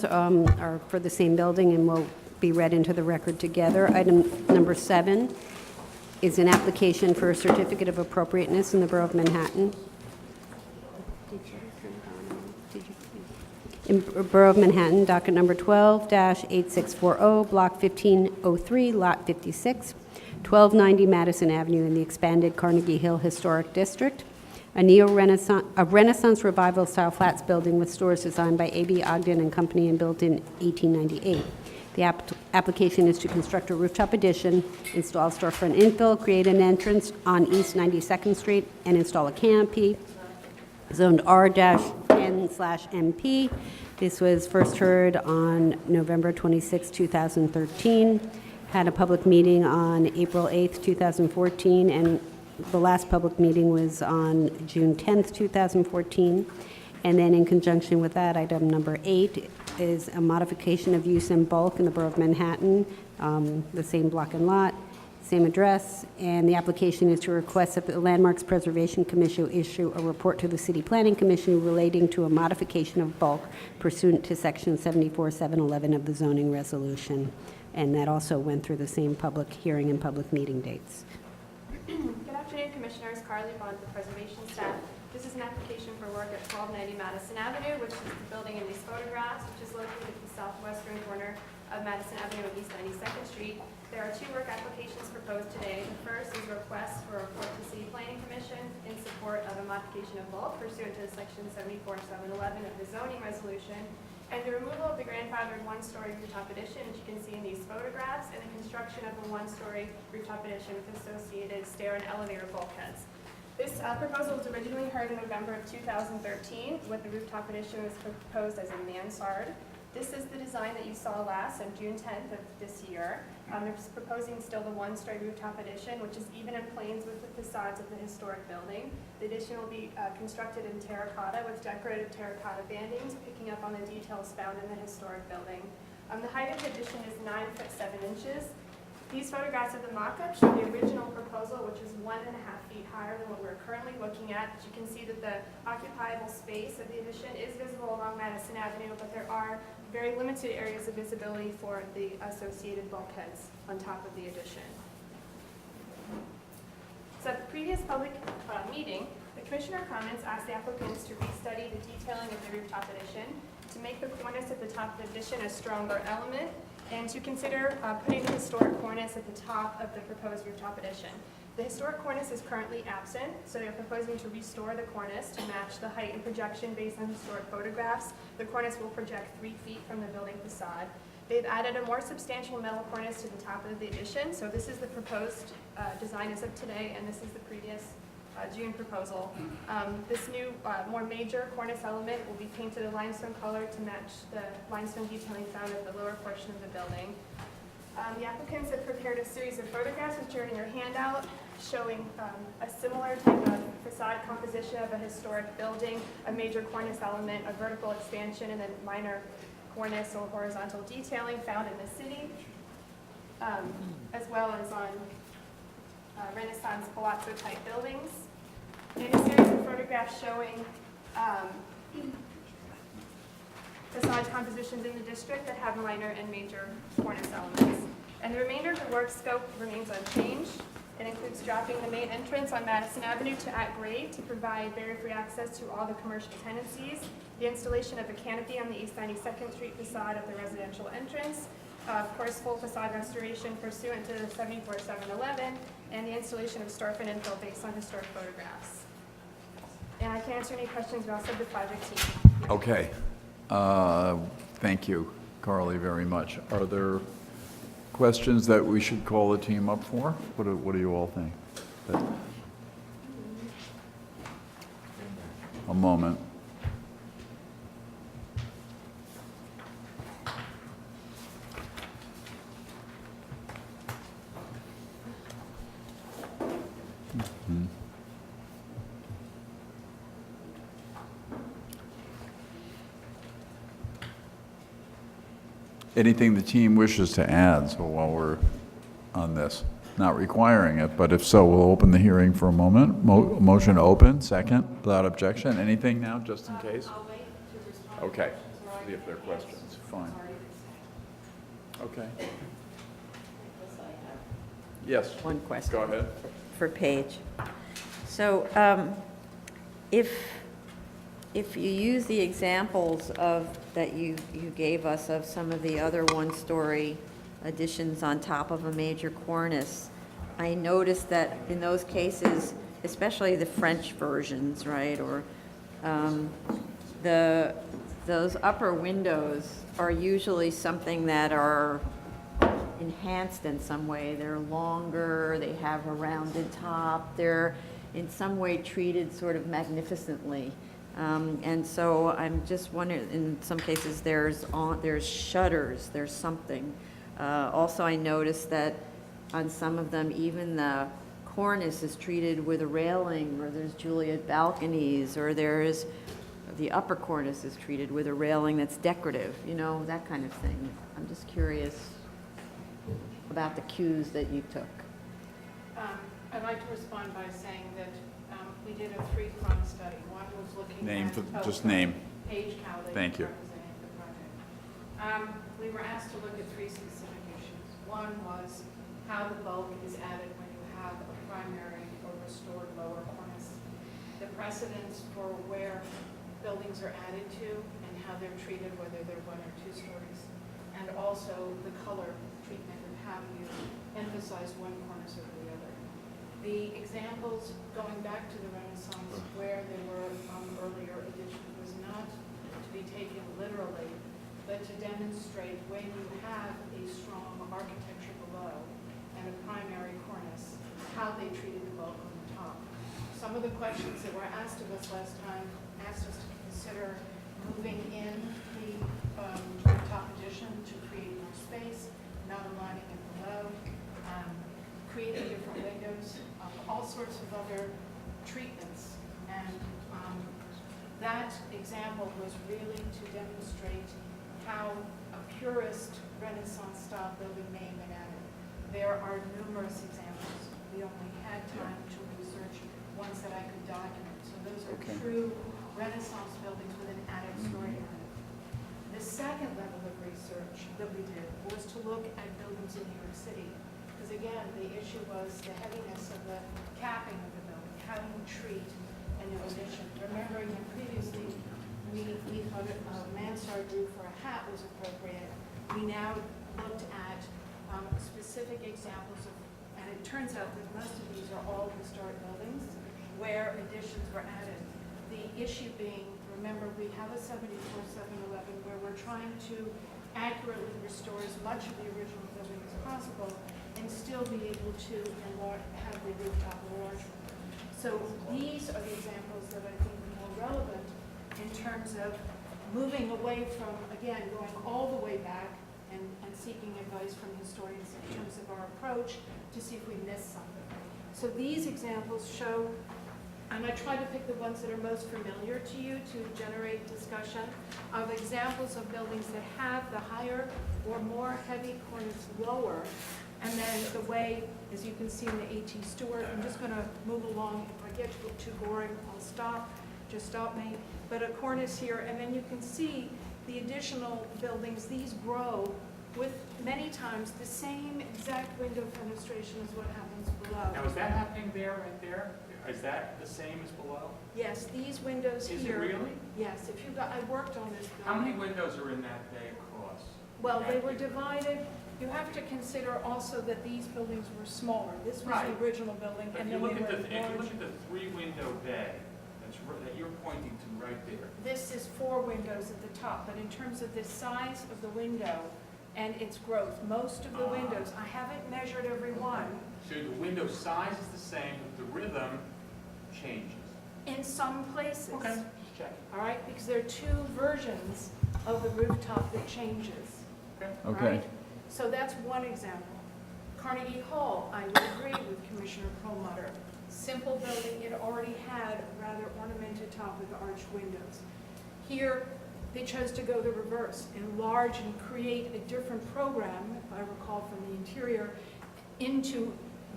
are for the same building and will be read into the record together. Item number 7 is an application for a certificate of appropriateness in the Borough of Manhattan. In Borough of Manhattan, docket number 12-8640, block 1503, lot 56, 1290 Madison Avenue in the expanded Carnegie Hill Historic District. A Renaissance Revival-style flats building with stores designed by A.B. Ogden and Company and built in 1898. The application is to construct a rooftop addition, install storefront infill, create an entrance on East 92nd Street, and install a canopy zoned R-10/MP. This was first heard on November 26, 2013, had a public meeting on April 8, 2014, and the last public meeting was on June 10th, 2014. And then in conjunction with that, item number 8 is a modification of use in bulk in the Borough of Manhattan, the same block and lot, same address, and the application is to request that the Landmarks Preservation Commission issue a report to the City Planning Commission relating to a modification of bulk pursuant to Section 74-711 of the zoning resolution. And that also went through the same public hearing and public meeting dates. Good afternoon, Commissioners. Carly Bond, the Preservation staff. This is an application for work at 1290 Madison Avenue, which is the building in these photographs, which is located at the southwestern corner of Madison Avenue and East 92nd Street. There are 2 work applications proposed today. The first is a request for a report to City Planning Commission in support of a modification of bulk pursuant to Section 74-711 of the zoning resolution, and the removal of the grandfathered 1-story rooftop addition, which you can see in these photographs, and the construction of a 1-story rooftop addition with associated stair and elevator bulkheads. This proposal was originally heard in November of 2013, when the rooftop addition was proposed as a mansard. This is the design that you saw last on June 10th of this year. They're proposing still the 1-story rooftop addition, which is even in planes with the facades of the historic building. The addition will be constructed in terracotta with decorative terracotta bandings, picking up on the details found in the historic building. The height of the addition is 9 foot 7 inches. These photographs of the mock-up show the original proposal, which is 1.5 feet higher than what we're currently looking at. But you can see that the occupiable space of the addition is visible along Madison Avenue, but there are very limited areas of visibility for the associated bulkheads on top of the addition. So at the previous public meeting, the Commissioner comments asked the applicants to restudy the detailing of the rooftop addition, to make the cornice at the top of the addition a stronger element, and to consider putting the historic cornice at the top of the proposed rooftop addition. The historic cornice is currently absent, so they're proposing to restore the cornice to match the height and projection based on historic photographs. The cornice will project 3 feet from the building facade. They've added a more substantial metal cornice to the top of the addition, so this is the proposed design as of today, and this is the previous June proposal. This new, more major cornice element will be painted a limestone color to match the limestone detailing found at the lower portion of the building. The applicants have prepared a series of photographs, which are in your handout, showing a similar type of facade composition of a historic building, a major cornice element, a vertical expansion, and then minor cornice or horizontal detailing found in the city, as well as on Renaissance palazzo-type buildings. And a series of photographs showing facade compositions in the district that have minor and major cornice elements. And the remainder of the work scope remains unchanged. It includes dropping the main entrance on Madison Avenue to at grade to provide barrier-free access to all the commercial tenancies, the installation of a canopy on the East 92nd Street facade of the residential entrance, of course, full facade restoration pursuant to 74-711, and the installation of storefront infill based on historic photographs. And I can answer any questions about the project team. Okay. Thank you, Carly, very much. Are there questions that we should call the team up for? What do you all think? A moment. Anything the team wishes to add, so while we're on this, not requiring it, but if so, we'll open the hearing for a moment. Motion open, second, without objection. Anything now, just in case? I'll wait to respond. Okay. see if there are questions. Fine. Okay. Yes, One question. go ahead. For Paige. So if you use the examples that you gave us of some of the other one-story additions on top of a major cornice, I noticed that in those cases, especially the French versions, right, or those upper windows are usually something that are enhanced in some way. They're longer, they have a rounded top, they're in some way treated sort of magnificently. And so I'm just wondering, in some cases there's shutters, there's something. Also, I noticed that on some of them, even the cornice is treated with a railing, or there's Juliet balconies, or there's the upper cornice is treated with a railing that's decorative, you know, that kind of thing. I'm just curious about the cues that you took. I'd like to respond by saying that we did a three-pronged study. One was looking at... Just name. Paige Cowley. Thank you. Representing the project. We were asked to look at three specific issues. One was how the bulk is added when you have a primary or restored lower cornice. The precedents for where buildings are added to and how they're treated, whether they're 1 or 2 stories. And also the color treatment and how you emphasize one cornice over the other. The examples going back to the Renaissance where there were earlier additions was not to be taken literally, but to demonstrate when you have a strong architecture below and a primary cornice, how they treated the bulk on the top. Some of the questions that were asked of us last time asked us to consider moving in the top addition to create more space, not aligning it below, creating different windows, all sorts of other treatments. And that example was really to demonstrate how a purist Renaissance style building may have been added. There are numerous examples. We only had time to research ones that I could document. So those are true Renaissance buildings with an attic story in it. The second level of research that we did was to look at buildings in New York City. Because again, the issue was the heaviness of the capping of the building. How do you treat a new addition? Remembering that previously we thought a mansard roof or a hat was appropriate. We now looked at specific examples of, and it turns out that most of these are all historic buildings where additions were added. The issue being, remember, we have a 74-711 where we're trying to accurately restore as much of the original building as possible and still be able to have the rooftop enlarged. So these are the examples that I think are more relevant in terms of moving away from, again, going all the way back and seeking advice from historians in terms of our approach to see if we missed something. So these examples show, and I try to pick the ones that are most familiar to you to generate discussion of examples of buildings that have the higher or more heavy cornice lower. And then the way, as you can see in the A.T. Stewart, I'm just going to move along. If I get too boring, I'll stop. Just stop me. But a cornice here, and then you can see the additional buildings. These grow with many times the same exact window fenestration as what happens below. Now, is that happening there, right there? Is that the same as below? Yes, these windows here. Is it really? Yes, if you got, I worked on this building. How many windows are in that bay across? Well, they were divided. You have to consider also that these buildings were smaller. This was Right. the original building, But and if you then they look were at the, if you large. look at the 3-window bay that you're pointing to right there. This is 4 windows at the top, but in terms of the size of the window and its growth, most of the windows, I haven't measured every one. So the window size is the same, but the rhythm changes. In some places. Okay, just checking. All right, because there are 2 versions of the rooftop that changes. Okay. Okay. Right? So that's one example. Carnegie Hall, I would agree with Commissioner Perlmutter. Simple building, it already had a rather ornamented top with arched windows. Here, they chose to go the reverse, enlarge and create a different program, if I recall from the interior, into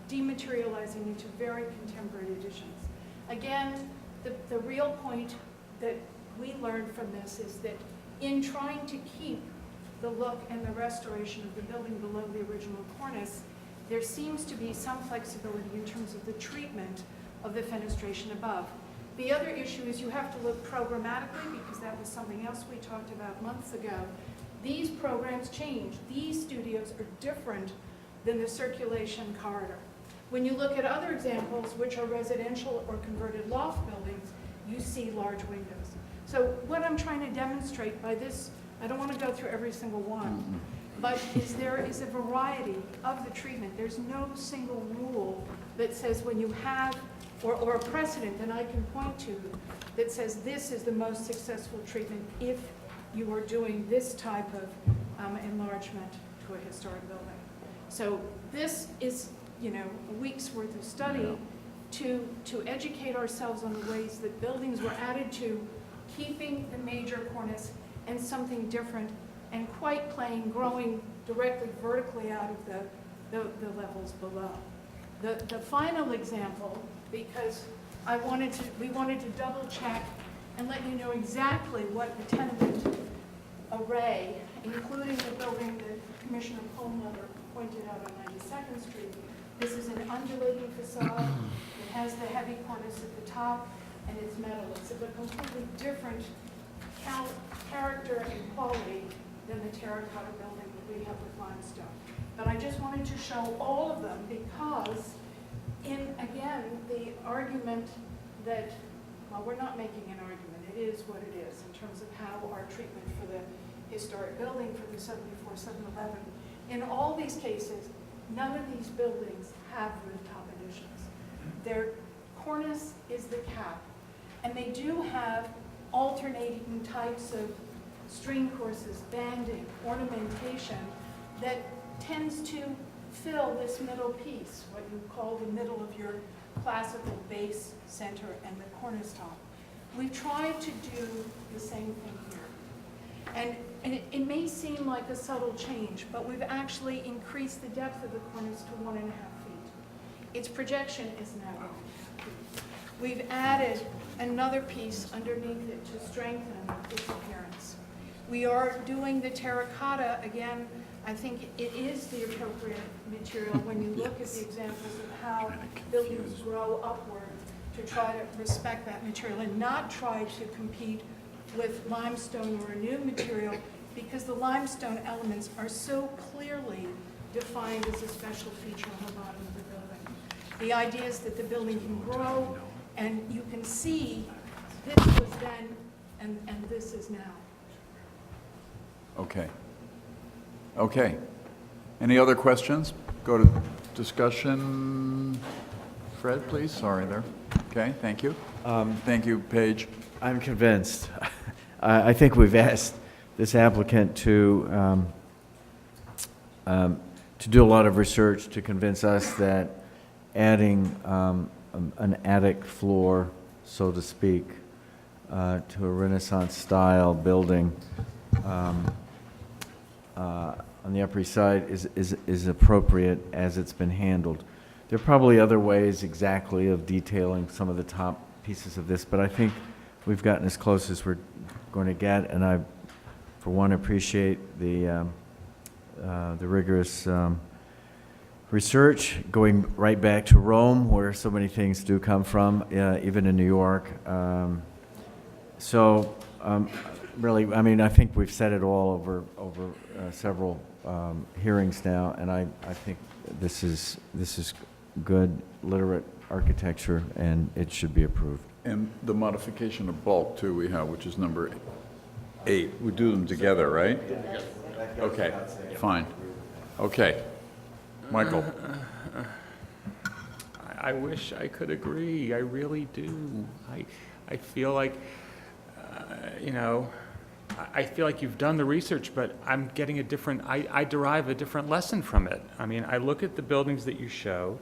dematerializing into very contemporary additions. Again, the real point that we learned from this is that in trying to keep the look and the restoration of the building below the original cornice, there seems to be some flexibility in terms of the treatment of the fenestration above. The other issue is you have to look programmatically, because that was something else we talked about months ago. These programs change. These studios are different than the circulation corridor. When you look at other examples, which are residential or converted loft buildings, you see large windows. So what I'm trying to demonstrate by this, I don't want to go through every single one, but there is a variety of the treatment. There's no single rule that says when you have, or a precedent that I can point to that says this is the most successful treatment if you are doing this type of enlargement to a historic building. So this is, you know, a week's worth of study to educate ourselves on the ways that buildings were added to, keeping the major cornice and something different, and quite plain growing directly vertically out of the levels below. The final example, because we wanted to double check and let you know exactly what the tenement array, including the building that Commissioner Perlmutter pointed out on 92nd Street. This is an undulating facade. It has the heavy cornice at the top, and it's metal. It's of a completely different character and quality than the terracotta building that we have with limestone. But I just wanted to show all of them because, again, the argument that, well, we're not making an argument. It is what it is in terms of how our treatment for the historic building for the 74 711. In all these cases, none of these buildings have rooftop additions. Their cornice is the cap, and they do have alternating types of string courses, banding, ornamentation that tends to fill this middle piece, what you call the middle of your classical base, center, and the cornice top. We've tried to do the same thing here. And it may seem like a subtle change, but we've actually increased the depth of the cornice to 1.5 feet. Its projection is now 1 feet. We've added another piece underneath it to strengthen its appearance. We are doing the terracotta, again, I think it is the appropriate material when you look at the examples of how buildings grow upward to try to respect that material and not try to compete with limestone or a new material, because the limestone elements are so clearly defined as a special feature on the bottom of the building. The idea is that the building can grow, and you can see this was then and this is now. Okay. Okay. Any other questions? Go to discussion. Fred, please. Sorry there. Okay, thank you. Thank you, Paige. I'm convinced. I think we've asked this applicant to do a lot of research to convince us that adding an attic floor, so to speak, to a Renaissance-style building on the Upper East Side is appropriate as it's been handled. There are probably other ways exactly of detailing some of the top pieces of this, but I think we've gotten as close as we're going to get, and I, for one, appreciate the rigorous research, going right back to Rome, where so many things do come from, even in New York. Really, I mean, I think we've said it all over several hearings now, and I think this is good, literate architecture, and it should be approved. And the modification of bulk, too, we have, which is number 8. We do them together, right? Yes. Okay, fine. Okay. Michael. I wish I could agree. I really do. I feel like, I feel like you've done the research, but I'm getting I derive a different lesson from it. I mean, I look at the buildings that you show,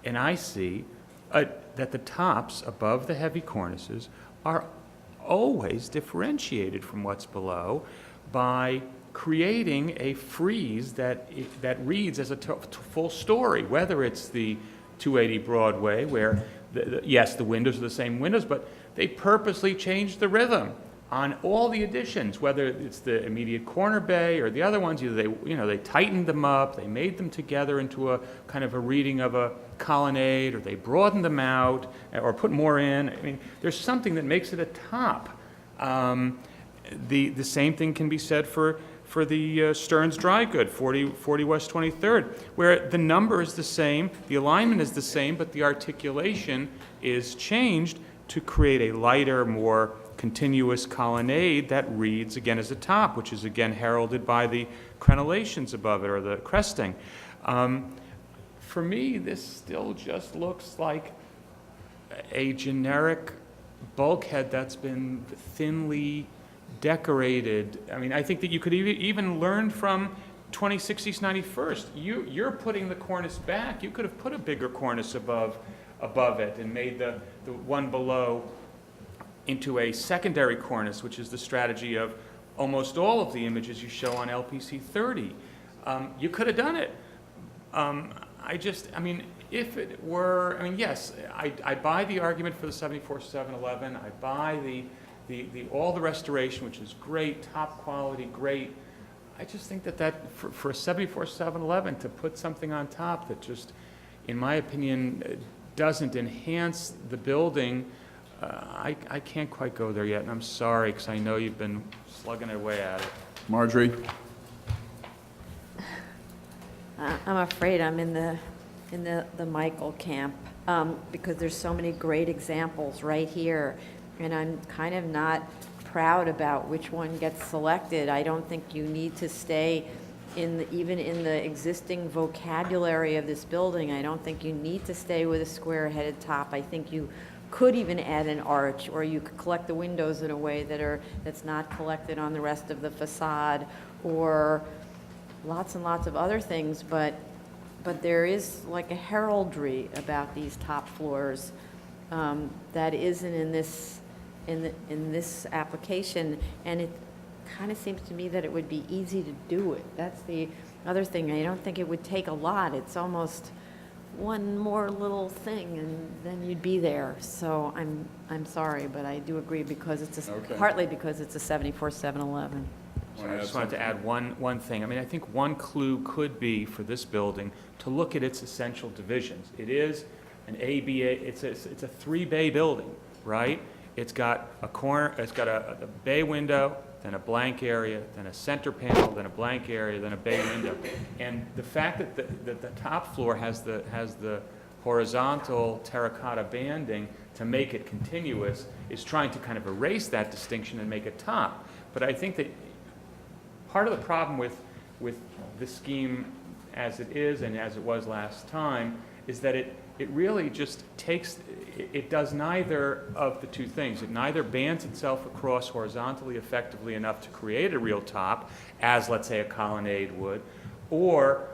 and I see that the tops above the heavy cornices are always differentiated from what's below by creating a frieze that reads as a full story, whether it's the 280 Broadway, where, yes, the windows are the same windows, but they purposely changed the rhythm on all the additions, whether it's the immediate corner bay or the other ones. Either they tightened them up, they made them together into a kind of a reading of a colonnade, or they broadened them out, or put more in. I mean, there's something that makes it a top. The same thing can be said for the Stearns Dry Good, 40 West 23rd, where the number is the same, the alignment is the same, but the articulation is changed to create a lighter, more continuous colonnade that reads again as a top, which is again heralded by the crenellations above it, or the cresting. For me, this still just looks like a generic bulkhead that's been thinly decorated. I mean, I think that you could even learn from 26 East 91st. You're putting the cornice back. You could have put a bigger cornice above it and made the one below into a secondary cornice, which is the strategy of almost all of the images you show on LPC 30. You could have done it. If it were, yes, I buy the argument for the 74-711. I buy all the restoration, which is great, top quality, great. I just think that for a 74-711 to put something on top that just, in my opinion, doesn't enhance the building, I can't quite go there yet, and I'm sorry, because I know you've been slugging away at it. Marjorie? I'm afraid I'm in the Michael camp, because there's so many great examples right here, and I'm kind of not proud about which one gets selected. I don't think you need to stay even in the existing vocabulary of this building. I don't think you need to stay with a square-headed top. I think you could even add an arch, or you could collect the windows in a way that's not collected on the rest of the facade, or lots and lots of other things, but there is like a heraldry about these top floors that isn't in this application, and it kind of seems to me that it would be easy to do it. That's the other thing. I don't think it would take a lot. It's almost one more little thing, and then you'd be there. So I'm sorry, but I do agree, because it's partly because it's a 74-711. I just wanted to add one thing. I think one clue could be for this building to look at its essential divisions. It is an ABA, it's a 3-bay building, right? It's got a corner, it's got a bay window, then a blank area, then a center panel, then a blank area, then a bay window. And the fact that the top floor has the horizontal terracotta banding to make it continuous is trying to kind of erase that distinction and make it top. But I think that part of the problem with the scheme as it is and as it was last time is that it really just it does neither of the two things. It neither bands itself across horizontally effectively enough to create a real top, as let's say a colonnade would, or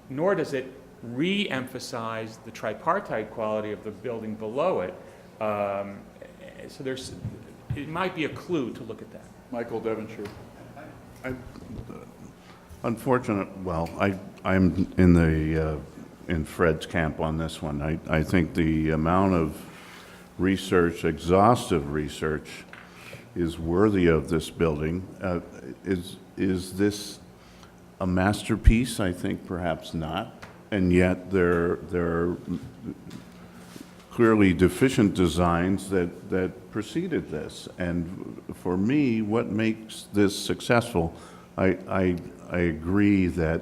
nor does it re-emphasize the tripartite quality of the building below it. So it might be a clue to look at that. Michael Devonshire. I'm in Fred's camp on this one. I think the amount of research, exhaustive research, is worthy of this building. Is this a masterpiece? I think perhaps not. And yet there are clearly deficient designs that preceded this. And for me, what makes this successful, I agree that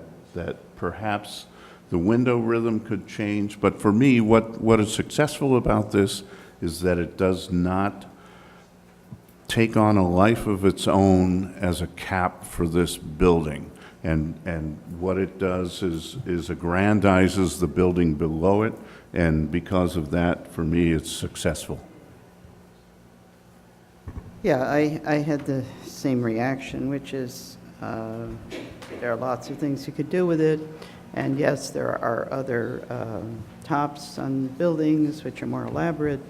perhaps the window rhythm could change, but for me, what is successful about this is that it does not take on a life of its own as a cap for this building. And what it does is aggrandizes the building below it, and because of that, for me, it's successful. Yeah, I had the same reaction, which is there are lots of things you could do with it. And yes, there are other tops on buildings which are more elaborate,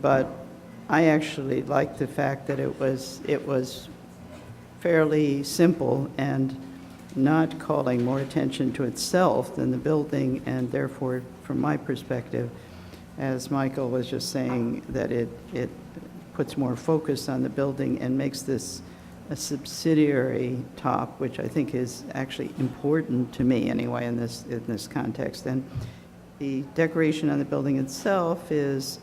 but I actually like the fact that it was fairly simple and not calling more attention to itself than the building, and therefore, from my perspective, as Michael was just saying, that it puts more focus on the building and makes this a subsidiary top, which I think is actually important to me anyway in this context. And the decoration on the building itself is,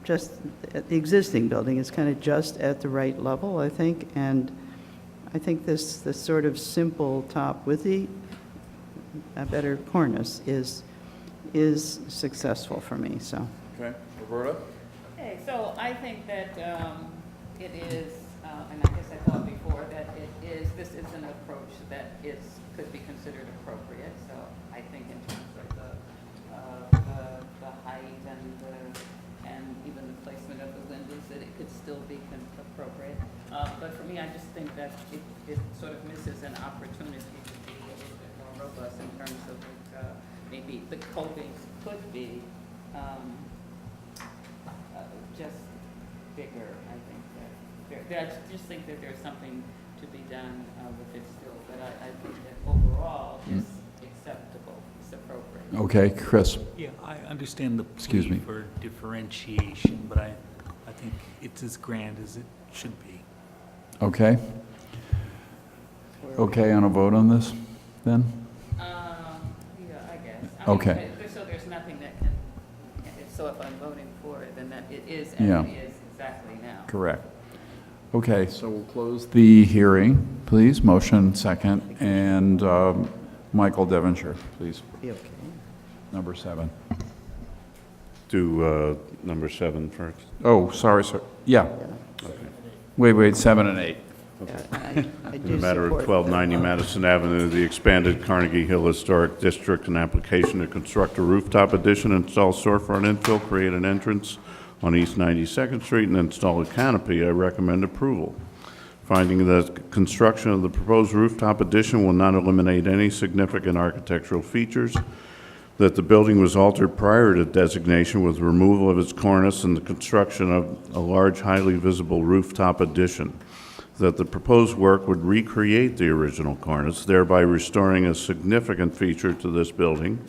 just the existing building is kind of just at the right level, I think. And I think this sort of simple top with the better cornice is successful for me. So. Okay, Roberta? Okay, so I think that it is, and I guess I thought before that this is an approach that could be considered appropriate. So I think in terms of the height and even the placement of the windows, that it could still be appropriate. But for me, I just think that it sort of misses an opportunity to be a little bit more robust in terms of maybe the copings could be just bigger. I think that I just think that there's something to be done with it still, but I think that overall it's acceptable, it's appropriate. Okay, Chris? Yeah, I understand the Excuse plea me. for differentiation, but I think it's as grand as it should be. Okay. Okay, on a vote on this, then? Yeah, I guess. I mean, Okay. so there's nothing that can, so if I'm voting for it, then that it is as Yeah. it is exactly now. Correct. Okay, so we'll close the hearing, please. Motion second. And Michael Devonshire, please. Be okay. Number 7. Do number 7 first. Oh, sorry, sir. Yeah. Wait, 7 and 8. I In do the matter of support 1290 Madison Avenue, the expanded Carnegie Hill Historic District, an application to construct a rooftop addition, install storefront infill, create an entrance on East 92nd Street, and install a canopy. I recommend approval. Finding that construction of the proposed rooftop addition will not eliminate any significant architectural features, that the building was altered prior to designation with removal of its cornice and the construction of a large, highly visible rooftop addition, that the proposed work would recreate the original cornice, thereby restoring a significant feature to this building,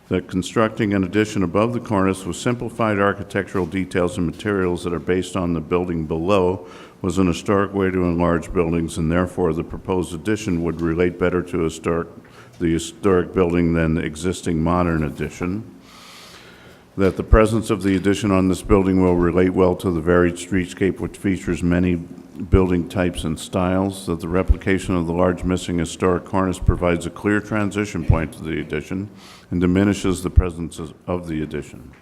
that constructing an addition above the cornice with simplified architectural details and materials that are based on the building below was an historic way to enlarge buildings, and therefore the proposed addition would relate better to the historic building than the existing modern addition, that the presence of the addition on this building will relate well to the varied streetscape which features many building types and styles, that the replication of the large missing historic cornice provides a clear transition point to the addition and diminishes the presence of the addition,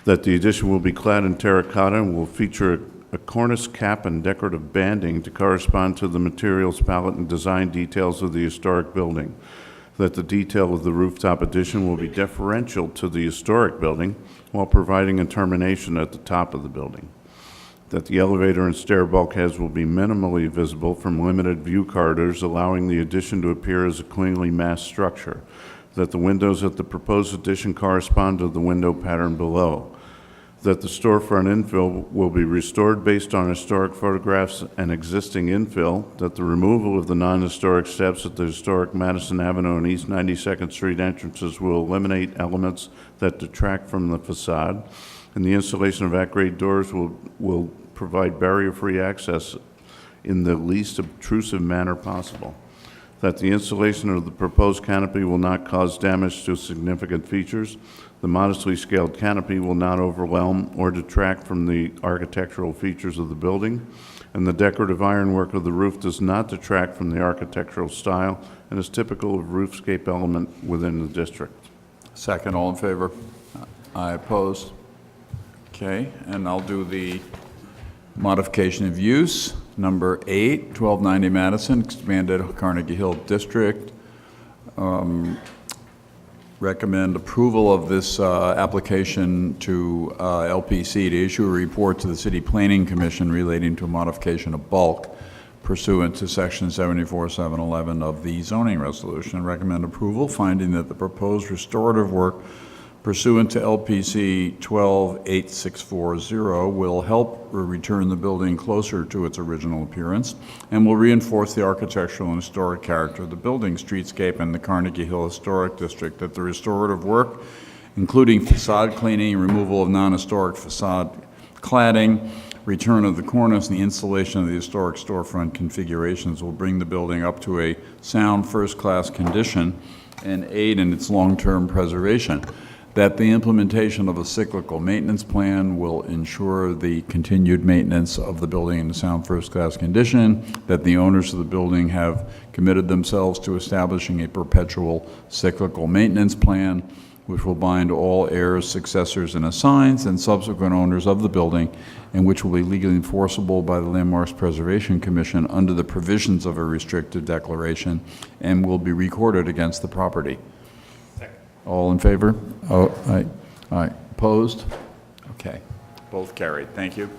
that the addition will be clad in terracotta and will feature a cornice cap and decorative banding to correspond to the materials palette and design details of the historic building, that the detail of the rooftop addition will be deferential to the historic building while providing a termination at the top of the building, that the elevator and stair bulkheads will be minimally visible from limited view corridors, allowing the addition to appear as a cleanly massed structure, that the windows at the proposed addition correspond to the window pattern below, that the storefront infill will be restored based on historic photographs and existing infill, that the removal of the non-historic steps at the historic Madison Avenue and East 92nd Street entrances will eliminate elements that detract from the facade, and the installation of at-grade doors will provide barrier-free access in the least obtrusive manner possible, that the installation of the proposed canopy will not cause damage to significant features. The modestly scaled canopy will not overwhelm or detract from the architectural features of the building, and the decorative ironwork of the roof does not detract from the architectural style and is typical of roofscape element within the district. Second, all in favor? I oppose. Okay, and I'll do the modification of use. Number 8, 1290 Madison, expanded Carnegie Hill District. Recommend approval of this application to LPC to issue a report to the City Planning Commission relating to a modification of bulk pursuant to Section 74711 of the zoning resolution. Recommend approval, finding that the proposed restorative work pursuant to LPC 128640 will help return the building closer to its original appearance and will reinforce the architectural and historic character of the building, streetscape, and the Carnegie Hill Historic District, that the restorative work including facade cleaning, removal of non-historic facade cladding, return of the cornice, and the installation of the historic storefront configurations will bring the building up to a sound first-class condition and aid in its long-term preservation. That the implementation of a cyclical maintenance plan will ensure the continued maintenance of the building in a sound first-class condition, that the owners of the building have committed themselves to establishing a perpetual cyclical maintenance plan, which will bind all heirs, successors, and assigns, and subsequent owners of the building, and which will be legally enforceable by the Landmarks Preservation Commission under the provisions of a restrictive declaration, and will be recorded against the property. All in favor? Oh, aye. Opposed? Okay. Both carried. Thank you.